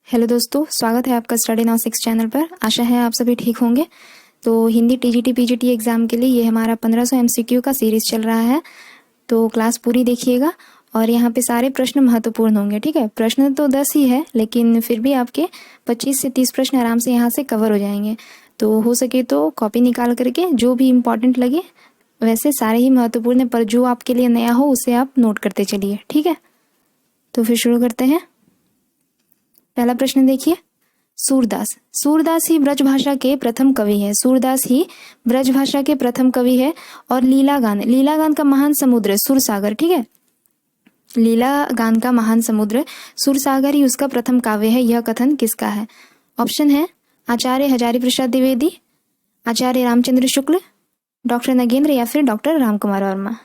Hello दोस्तों, स्वागत है आपका स्टडी नाउ 6 चैनल पर। आशा है आप सभी ठीक होंगे। तो हिंदी टीजीटी पीजीटी एग्ज़ाम के लिए ये हमारा 1500 एमसीक्यू का सीरीज़ चल रहा है। तो क्लास पूरी देखिएगा और यहाँ पे सारे प्रश्न महत्वपूर्ण होंगे। ठीक है, प्रश्न तो 10 ही है, लेकिन फिर भी आपके 25 से 30 प्रश्न आराम से यहाँ से कवर हो जाएंगे। तो हो सके तो कॉपी निकाल करके जो भी इम्पोर्टेंट लगे, वैसे सारे ही महत्वपूर्ण है, पर जो आपके लिए नया हो उसे आप नोट करते चलिए। ठीक है, तो फिर शुरू करते हैं। पहला प्रश्न देखिए, सूरदास। सूरदास ही ब्रजभाषा के प्रथम कवि है। सूरदास ही ब्रजभाषा के प्रथम कवि है। और लीलागान, लीलागान का महान समुद्र सुरसागर। ठीक है, लीलागान का महान समुद्र सुरसागर ही उसका प्रथम काव्य है। यह कथन किसका है? ऑप्शन है आचार्य हजारी प्रसाद द्विवेदी, आचार्य रामचंद्र शुक्ल, डॉक्टर नगेंद्र या फिर डॉक्टर रामकुमार वर्मा।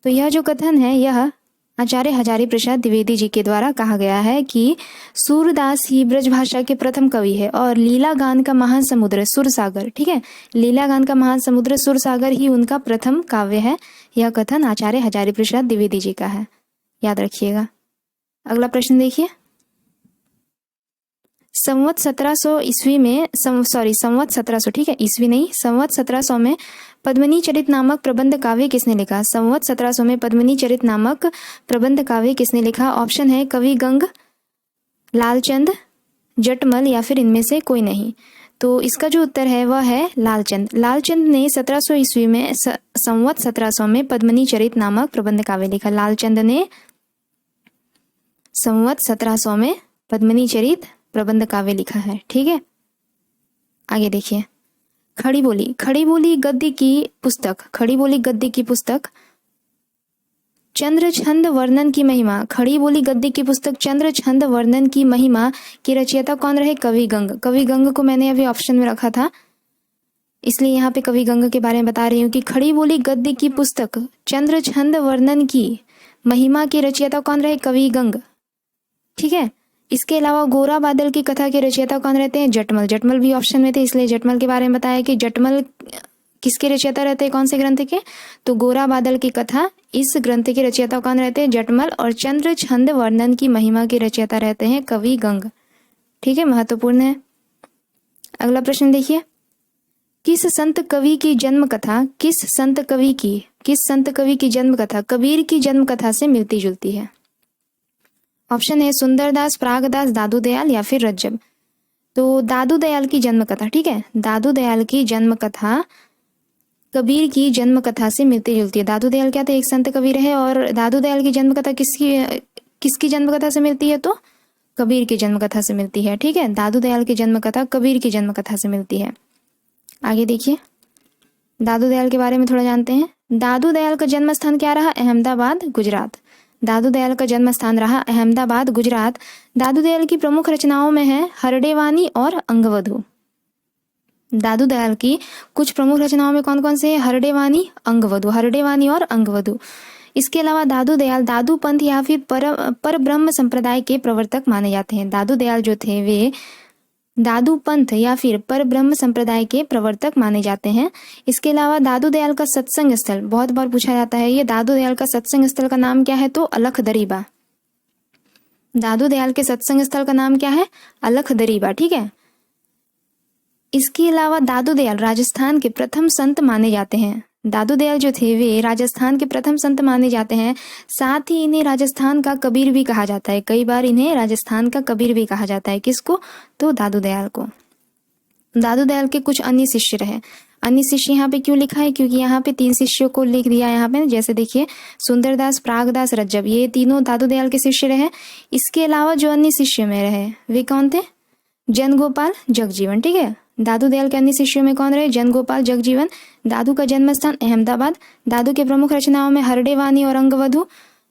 तो यह जो कथन है यह आचार्य हजारी प्रसाद द्विवेदी जी के द्वारा कहा गया है कि सूरदास ही ब्रजभाषा के प्रथम कवि है और लीलागान का महान समुद्र सुरसागर, ठीक है, लीलागान का महान समुद्र सुरसागर ही उनका प्रथम काव्य है। यह कथन आचार्य हजारी प्रसाद द्विवेदी जी का है, याद रखिएगा। अगला प्रश्न देखिए, संवत 1700 ईस्वी में संवत 1700, ठीक है, ईस्वी नहीं, संवत 1700 में पद्मिनी चरित नामक प्रबंध काव्य किसने लिखा? संवत 1700 में पद्मिनी चरित नामक प्रबंध काव्य किसने लिखा? ऑप्शन है कवि गंग, लालचंद, जटमल या फिर इनमें से कोई नहीं। तो इसका जो उत्तर है वह है लालचंद। लालचंद ने 1700 ईस्वी में संवत 1700 में पद्मिनी चरित नामक प्रबंध काव्य लिखा। लालचंद ने संवत 1700 में पद्मिनी चरित प्रबंध काव्य लिखा है। ठीक है, आगे देखिए, खड़ी बोली। खड़ी बोली गद्य की पुस्तक, खड़ी बोली गद्य की पुस्तक चंद्र छंद वर्णन की महिमा। खड़ी बोली गद्य की पुस्तक चंद्र छंद वर्णन की महिमा की रचयिता कौन रहे? कवि गंग। कवि गंग को मैंने अभी ऑप्शन में रखा था, इसलिए यहाँ पे कवि गंग के बारे में बता रही हूँ कि खड़ी बोली गद्य की पुस्तक चंद्र छंद वर्णन की महिमा की रचयिता कौन रहे? कवि गंग। ठीक है, इसके अलावा गोरा बादल की कथा के रचयिता कौन रहते हैं? जटमल। जटमल भी ऑप्शन में थे, इसलिए जटमल के बारे में बताया कि जटमल किसके रचयिता रहते हैं, कौन से ग्रंथ के? तो गोरा बादल की कथा, इस ग्रंथ के रचयिता कौन रहते हैं? जटमल। और चंद्र छंद वर्णन की महिमा के रचयिता रहते हैं कवि गंग। ठीक है, महत्वपूर्ण है। अगला प्रश्न देखिए, किस संत कवि की जन्म कथा, किस संत कवि की जन्म कथा कबीर की जन्म कथा से मिलती जुलती है? ऑप्शन है सुंदरदास, प्रागदास, दादू दयाल या फिर रज्जब। तो दादू दयाल की जन्म कथा, ठीक है, दादू दयाल की जन्म कथा कबीर की जन्म कथा से मिलती जुलती है। दादू दयाल क्या थे? एक संत कवि रहे। और दादू दयाल की जन्म कथा किसकी जन्म कथा से मिलती है? तो कबीर की जन्म कथा से मिलती है। ठीक है, दादू दयाल की जन्म कथा कबीर की जन्म कथा से मिलती है। आगे देखिए, दादू दयाल के बारे में थोड़ा जानते हैं। दादू दयाल का जन्म स्थान क्या रहा? अहमदाबाद, गुजरात। दादू दयाल का जन्म स्थान रहा अहमदाबाद, गुजरात। दादू दयाल की प्रमुख रचनाओं में है हरडेवानी और अंगवधु। दादू दयाल की कुछ प्रमुख रचनाओं में कौन कौन से? हरडेवानी, अंगवधु, हरडेवानी और अंगवधु। इसके अलावा दादू दयाल दादू पंथ या फिर पर ब्रह्म संप्रदाय के प्रवर्तक माने जाते हैं। दादू दयाल जो थे वे दादू पंथ या फिर पर ब्रह्म संप्रदाय के प्रवर्तक माने जाते हैं। इसके अलावा दादू दयाल का सत्संग स्थल बहुत बार पूछा जाता है, ये दादू दयाल का सत्संग स्थल का नाम क्या है? तो अलख दरीबा। दादू दयाल के सत्संग स्थल का नाम क्या है? अलख दरीबा। ठीक है, इसके अलावा दादू दयाल राजस्थान के प्रथम संत माने जाते हैं। दादू दयाल जो थे वे राजस्थान के प्रथम संत माने जाते हैं। साथ ही इन्हें राजस्थान का कबीर भी कहा जाता है। कई बार इन्हें राजस्थान का कबीर भी कहा जाता है। किसको? तो दादू दयाल को। दादू दयाल के कुछ अन्य शिष्य रहे। अन्य शिष्य यहाँ पे क्यों लिखा है? क्योंकि यहाँ पे 3 शिष्यों को लिख दिया है यहाँ पे, जैसे देखिए सुंदरदास, प्रागदास, रज्जब, ये तीनों दादू दयाल के शिष्य रहे। इसके अलावा जो अन्य शिष्य में रहे वे कौन थे? जनगोपाल, जगजीवन। ठीक है, दादू दयाल के अन्य शिष्यों में कौन रहे? जनगोपाल, जगजीवन। दादू का जन्म स्थान अहमदाबाद। दादू के प्रमुख रचनाओं में हरडेवानी और अंगवधु।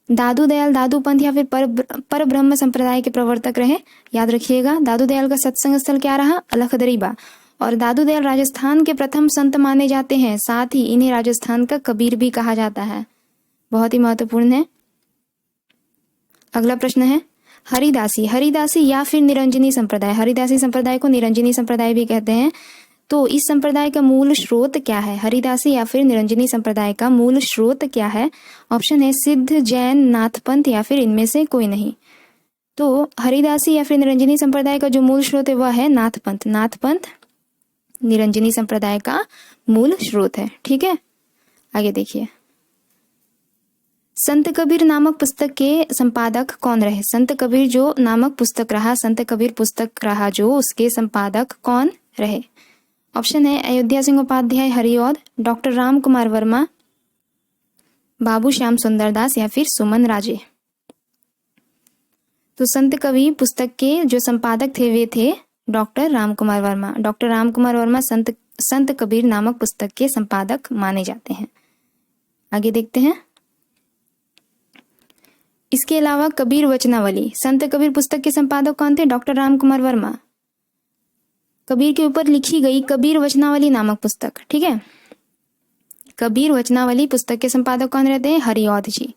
दादू दयाल दादू पंथ या फिर पर ब्रह्म संप्रदाय के प्रवर्तक रहे, याद रखिएगा। दादू दयाल का सत्संग स्थल क्या रहा? अलख दरीबा। और दादू दयाल राजस्थान के प्रथम संत माने जाते हैं। साथ ही इन्हें राजस्थान का कबीर भी कहा जाता है। बहुत ही महत्वपूर्ण है। अगला प्रश्न है, हरिदासी। हरिदासी या फिर निरंजनी संप्रदाय, हरिदासी संप्रदाय को निरंजनी संप्रदाय भी कहते हैं। तो इस संप्रदाय का मूल स्रोत क्या है? हरिदासी या फिर निरंजनी संप्रदाय का मूल स्रोत क्या है? ऑप्शन है सिद्ध, जैन, नाथपंथ या फिर इनमें से कोई नहीं। तो हरिदासी या फिर निरंजनी संप्रदाय का जो मूल स्रोत है वह है नाथपंथ। नाथपंथ निरंजनी संप्रदाय का मूल स्रोत है। ठीक है, आगे देखिए, संत कबीर नामक पुस्तक के संपादक कौन रहे? संत कबीर जो नामक पुस्तक रहा, संत कबीर पुस्तक रहा जो, उसके संपादक कौन रहे? ऑप्शन है अयोध्या सिंह उपाध्याय हरिऔध, डॉक्टर राम कुमार वर्मा, बाबू श्याम सुंदर दास या फिर सुमन राजे। तो संत कबीर पुस्तक के जो संपादक थे वे थे डॉक्टर राम कुमार वर्मा। डॉक्टर राम कुमार वर्मा संत कबीर नामक पुस्तक के संपादक माने जाते हैं। आगे देखते हैं, इसके अलावा कबीर वचनावली, संत कबीर पुस्तक के संपादक कौन थे? डॉक्टर राम कुमार वर्मा। कबीर के ऊपर लिखी गई कबीर वचनावली नामक पुस्तक, ठीक है, कबीर वचनावली पुस्तक के संपादक कौन रहते हैं? हरिऔध जी।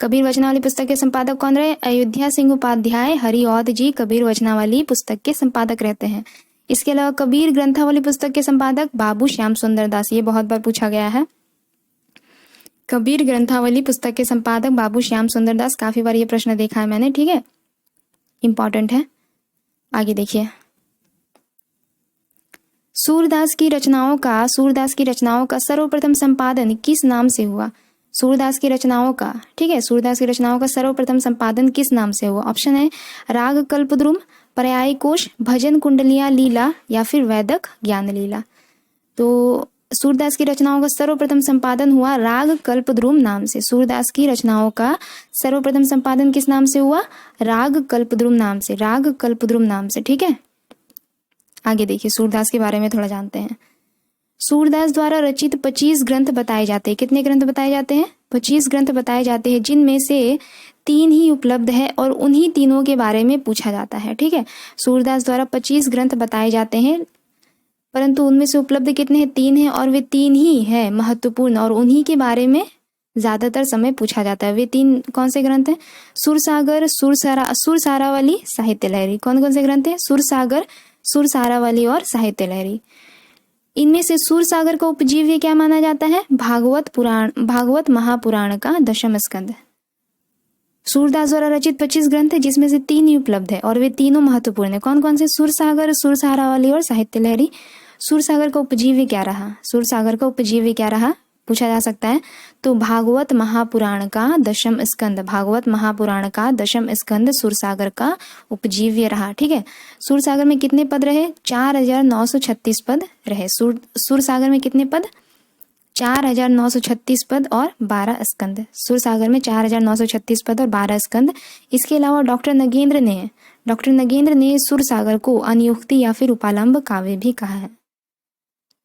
कबीर वचनावली पुस्तक के संपादक कौन रहे? अयोध्या सिंह उपाध्याय हरिऔध जी कबीर वचनावली पुस्तक के संपादक रहते हैं। इसके अलावा कबीर ग्रंथावली पुस्तक के संपादक बाबू श्याम सुंदर दास, ये बहुत बार पूछा गया है। कबीर ग्रंथावली पुस्तक के संपादक बाबू श्याम सुंदर दास, काफी बार ये प्रश्न देखा है मैंने, ठीक है, इंपॉर्टेंट है। आगे देखिए, सूरदास की रचनाओं का सर्वप्रथम संपादन किस नाम से हुआ? सूरदास की रचनाओं का, ठीक है, सूरदास की रचनाओं का सर्वप्रथम संपादन किस नाम से हुआ? ऑप्शन है राग कल्पद्रुम, पर्याय कोश, भजन कुंडलिया लीला या फिर वैदक ज्ञान लीला। तो सूरदास की रचनाओं का सर्वप्रथम संपादन हुआ राग कल्पद्रुम नाम से। सूरदास की रचनाओं का सर्वप्रथम संपादन किस नाम से हुआ? राग कल्पद्रुम नाम से, राग कल्पद्रुम नाम से, ठीक है। आगे देखिए, सूरदास के बारे में थोड़ा जानते हैं। सूरदास द्वारा रचित 25 ग्रंथ बताए जाते हैं। कितने ग्रंथ बताए जाते हैं? 25 ग्रंथ बताए जाते हैं, जिनमें से 3 ही उपलब्ध है और उन्हीं तीनों के बारे में पूछा जाता है, ठीक है। सूरदास द्वारा 25 ग्रंथ बताए जाते हैं, परंतु उनमें से उपलब्ध कितने हैं? 3 हैं, और वे 3 ही है महत्वपूर्ण और उन्हीं के बारे में ज्यादातर समय पूछा जाता है। वे 3 कौन से ग्रंथ हैं? सुरसागर, सुरसारावली, साहित्य लहरी। कौन कौन से ग्रंथ हैं? सुरसागर, सुरसारावली और साहित्य लहरी। इनमें से सुरसागर का उपजीव्य क्या माना जाता है? भागवत महापुराण का 10वां स्कंद। सूरदास द्वारा रचित 25 ग्रंथ है, जिसमें से 3 ही उपलब्ध है और वे तीनों महत्वपूर्ण है। कौन कौन से? सुरसागर, सुरसारावली और साहित्य लहरी। सुरसागर का उपजीव्य क्या रहा? सुरसागर का उपजीव्य क्या रहा, पूछा जा सकता है। तो भागवत महापुराण का 10वां स्कंद, भागवत महापुराण का 10वां स्कंद सुरसागर का उपजीव्य रहा, ठीक है। सुरसागर में कितने पद रहे? 4936 पद रहे। सुरसागर में कितने पद? 4936 पद और 12 स्कंद। सुरसागर में 4936 पद और 12 स्कंद। इसके अलावा डॉक्टर नगेंद्र ने सुरसागर को अनियुक्ति या फिर उपालंब काव्य भी कहा है।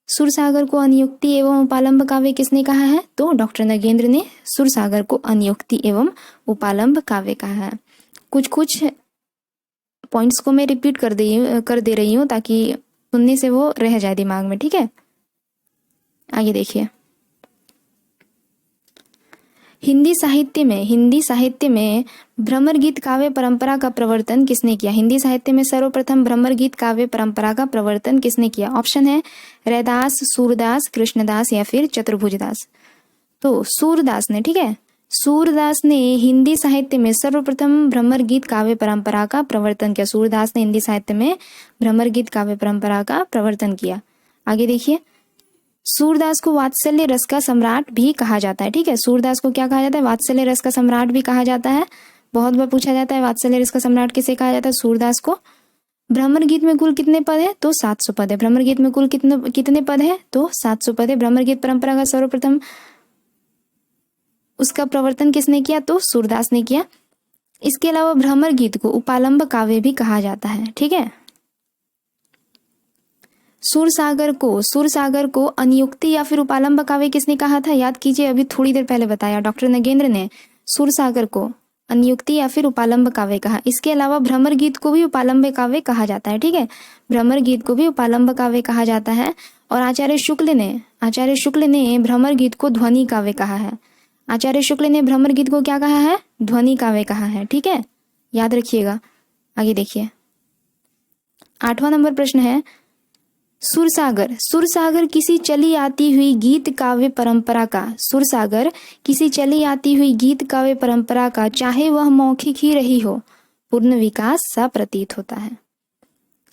सुरसागर को अनियुक्ति एवं उपालंब काव्य किसने कहा है? तो डॉक्टर नगेंद्र ने सुरसागर को अनियुक्ति एवं उपालंब काव्य कहा है। कुछ पॉइंट्स को मैं रिपीट कर दे रही हूँ ताकि सुनने से वो रह जाए दिमाग में, ठीक है। आगे देखिए, हिंदी साहित्य में भ्रमर गीत काव्य परंपरा का प्रवर्तन किसने किया? हिंदी साहित्य में सर्वप्रथम भ्रमर गीत काव्य परंपरा का प्रवर्तन किसने किया? ऑप्शन है रैदास, सूरदास, कृष्णदास या फिर चतुर्भुजदास। तो सूरदास ने, ठीक है, सूरदास ने हिंदी साहित्य में सर्वप्रथम भ्रमर गीत काव्य परंपरा का प्रवर्तन किया। सूरदास ने हिंदी साहित्य में भ्रमर गीत काव्य परंपरा का प्रवर्तन किया। आगे देखिए, सूरदास को वात्सल्य रस का सम्राट भी कहा जाता है, ठीक है। सूरदास को क्या कहा जाता है? वात्सल्य रस का सम्राट भी कहा जाता है। बहुत बार पूछा जाता है वात्सल्य रस का सम्राट किसे कहा जाता है? सूरदास को। भ्रमर गीत में कुल कितने पद है? तो 700 पद है। भ्रमर गीत में कुल कितने पद है? तो 700 पद है। भ्रमर गीत परंपरा का सर्वप्रथम उसका प्रवर्तन किसने किया? तो सूरदास ने किया। इसके अलावा भ्रमर गीत को उपालंब काव्य भी कहा जाता है, ठीक है। सुरसागर को अनियुक्ति या फिर उपालंब काव्य किसने कहा था? याद कीजिए, अभी थोड़ी देर पहले बताया, डॉक्टर नगेंद्र ने सुरसागर को अनियुक्ति या फिर उपालंब काव्य कहा। इसके अलावा भ्रमर गीत को भी उपालंब काव्य कहा जाता है, ठीक है। भ्रमर गीत को भी उपालंब काव्य कहा जाता है। और आचार्य शुक्ल ने भ्रमर गीत को ध्वनि काव्य कहा है। आचार्य शुक्ल ने भ्रमर गीत को क्या कहा है? ध्वनि काव्य कहा है, ठीक है, याद रखिएगा। आगे देखिए, 8वां नंबर प्रश्न है, सुरसागर किसी चली आती हुई गीत काव्य परंपरा का, सुरसागर किसी चली आती हुई गीत काव्य परंपरा का, चाहे वह मौखिक ही रही हो, पूर्ण विकास सा प्रतीत होता है।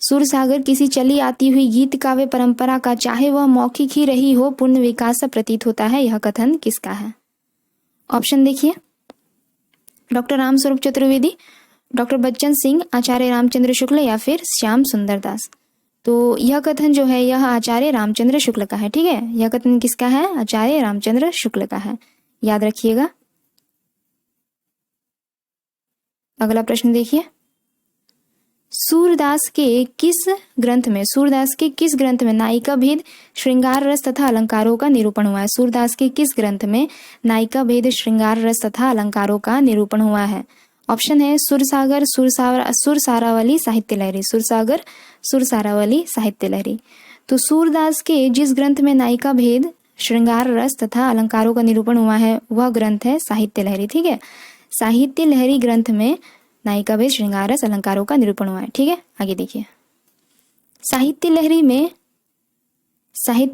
सुरसागर किसी चली आती हुई गीत काव्य परंपरा का, चाहे वह मौखिक ही रही हो, पूर्ण विकास सा प्रतीत होता है। यह कथन किसका है? ऑप्शन देखिए, डॉक्टर रामस्वरूप चतुर्वेदी, डॉक्टर बच्चन सिंह, आचार्य रामचंद्र शुक्ल या फिर श्याम सुंदर दास। तो यह कथन जो है यह आचार्य रामचंद्र शुक्ल का है। ठीक है, यह कथन किसका है? आचार्य रामचंद्र शुक्ल का है, याद रखिएगा। अगला प्रश्न देखिए, सूरदास के किस ग्रंथ में नायिका भेद, श्रृंगार रस तथा अलंकारों का निरूपण हुआ है? सूरदास के किस ग्रंथ में नायिका भेद, श्रृंगार रस तथा अलंकारों का निरूपण हुआ है? ऑप्शन है सुरसागर, सुरसारावली, साहित्य लहरी। सुरसागर, सुरसारावली, साहित्य लहरी। तो सूरदास के जिस ग्रंथ में नायिका भेद, श्रृंगार रस तथा अलंकारों का निरूपण हुआ है वह ग्रंथ है साहित्य लहरी। ठीक है, साहित्य लहरी ग्रंथ में नायिका भेद, श्रृंगार रस, अलंकारों का निरूपण हुआ है। ठीक है, आगे देखिए, साहित्य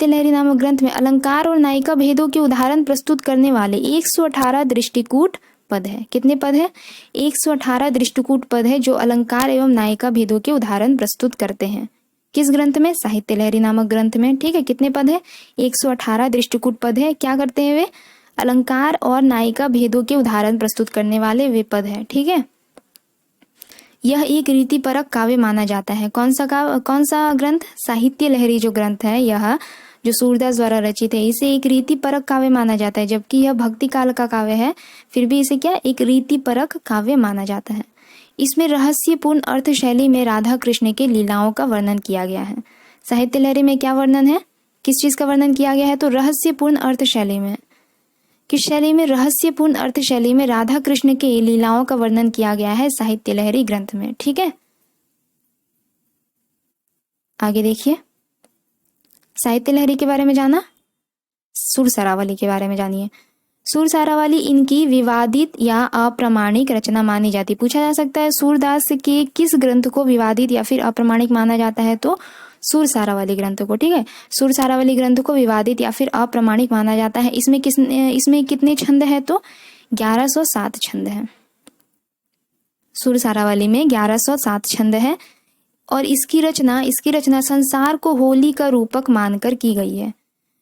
लहरी नामक ग्रंथ में अलंकार और नायिका भेदों के उदाहरण प्रस्तुत करने वाले 118 दृष्टिकूट पद है। कितने पद है? 118 दृष्टिकूट पद है जो अलंकार एवं नायिका भेदों के उदाहरण प्रस्तुत करते हैं। किस ग्रंथ में? साहित्य लहरी नामक ग्रंथ में। ठीक है, कितने पद है? 118 दृष्टिकूट पद है। क्या करते हैं वे? अलंकार और नायिका भेदों के उदाहरण प्रस्तुत करने वाले वे पद है। ठीक है, यह एक रीतिपरक काव्य माना जाता है। कौन सा ग्रंथ? साहित्य लहरी जो ग्रंथ है, यह जो सूरदास द्वारा रचित है, इसे एक रीतिपरक काव्य माना जाता है। जबकि यह भक्ति काल का काव्य है, फिर भी इसे क्या, एक रीतिपरक काव्य माना जाता है। इसमें रहस्यपूर्ण अर्थ शैली में राधा कृष्ण के लीलाओं का वर्णन किया गया है। साहित्य लहरी में क्या वर्णन है? किस चीज का वर्णन किया गया है? तो रहस्यपूर्ण अर्थ शैली में। किस शैली में? रहस्यपूर्ण अर्थ शैली में राधा कृष्ण के लीलाओं का वर्णन किया गया है साहित्य लहरी ग्रंथ में। ठीक है, आगे देखिए, साहित्य लहरी के बारे में जाना, सुरसारावली के बारे में जानिए। सुरसारावली इनकी विवादित या अप्रामाणिक रचना मानी जाती। पूछा जा सकता है सूरदास के किस ग्रंथ को विवादित या फिर अप्रामाणिक माना जाता है? तो सुरसारावली ग्रंथ को। ठीक है, सुरसारावली ग्रंथ को विवादित या फिर अप्रामाणिक माना जाता है। इसमें कितने छंद है? तो 1107 छंद है। सुरसारावली में 1107 छंद है और इसकी रचना संसार को होली का रूपक मानकर की गई है।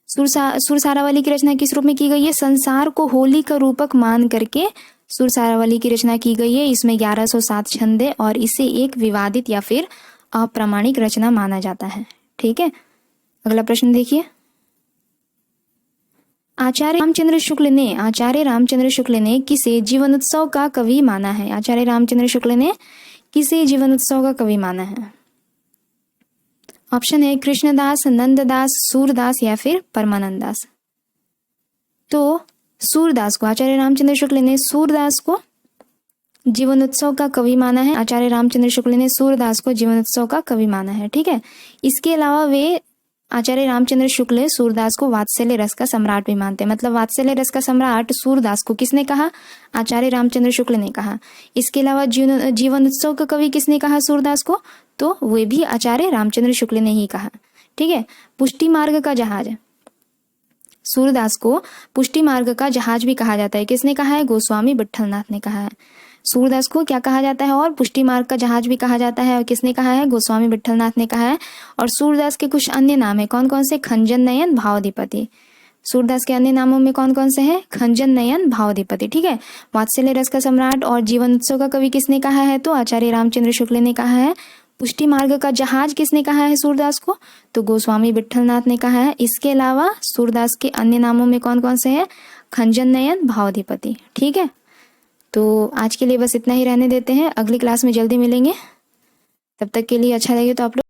सुरसारावली की रचना किस रूप में की गई है? संसार को होली का रूपक मान करके सुरसारावली की रचना की गई है। इसमें 1107 छंद है और इसे एक विवादित या फिर अप्रामाणिक रचना माना जाता है। ठीक है, अगला प्रश्न देखिए, आचार्य रामचंद्र शुक्ल ने किसे जीवनोत्सव का कवि माना है? आचार्य रामचंद्र शुक्ल ने किसे जीवनोत्सव का कवि माना है? ऑप्शन है कृष्णदास, नंददास, सूरदास या फिर परमानंद दास। तो सूरदास को, आचार्य रामचंद्र शुक्ल ने सूरदास को जीवनोत्सव का कवि माना है। आचार्य रामचंद्र शुक्ल ने सूरदास को जीवनोत्सव का कवि माना है। ठीक है, इसके अलावा वे आचार्य रामचंद्र शुक्ल सूरदास को वात्सल्य रस का सम्राट भी मानते हैं। मतलब वात्सल्य रस का सम्राट सूरदास को किसने कहा? आचार्य रामचंद्र शुक्ल ने कहा। इसके अलावा जीवनोत्सव का कवि किसने कहा सूरदास को? तो वे भी आचार्य रामचंद्र शुक्ल ने ही कहा। ठीक है, पुष्टि मार्ग का जहाज, सूरदास को पुष्टि मार्ग का जहाज भी कहा जाता है। किसने कहा है? गोस्वामी विट्ठलनाथ ने कहा है। सूरदास को क्या कहा जाता है? और पुष्टि मार्ग का जहाज भी कहा जाता है। और किसने कहा है? गोस्वामी विट्ठलनाथ ने कहा है। और सूरदास के कुछ अन्य नाम है, कौन कौन से? खंजन नयन, भावाधिपति। सूरदास के अन्य नामों में कौन कौन से हैं? खंजन नयन, भावाधिपति। ठीक है, वात्सल्य रस का सम्राट और जीवनोत्सव का कवि किसने कहा है? तो आचार्य रामचंद्र शुक्ल ने कहा है। पुष्टि मार्ग का जहाज किसने कहा है सूरदास को? तो गोस्वामी विट्ठलनाथ ने कहा है। इसके अलावा सूरदास के अन्य नामों में कौन कौन से हैं? खंजन नयन, भावाधिपति। ठीक है, तो आज के लिए बस इतना ही रहने देते हैं। अगली क्लास में जल्दी मिलेंगे। तब तक के लिए अच्छा लगे तो आप लोग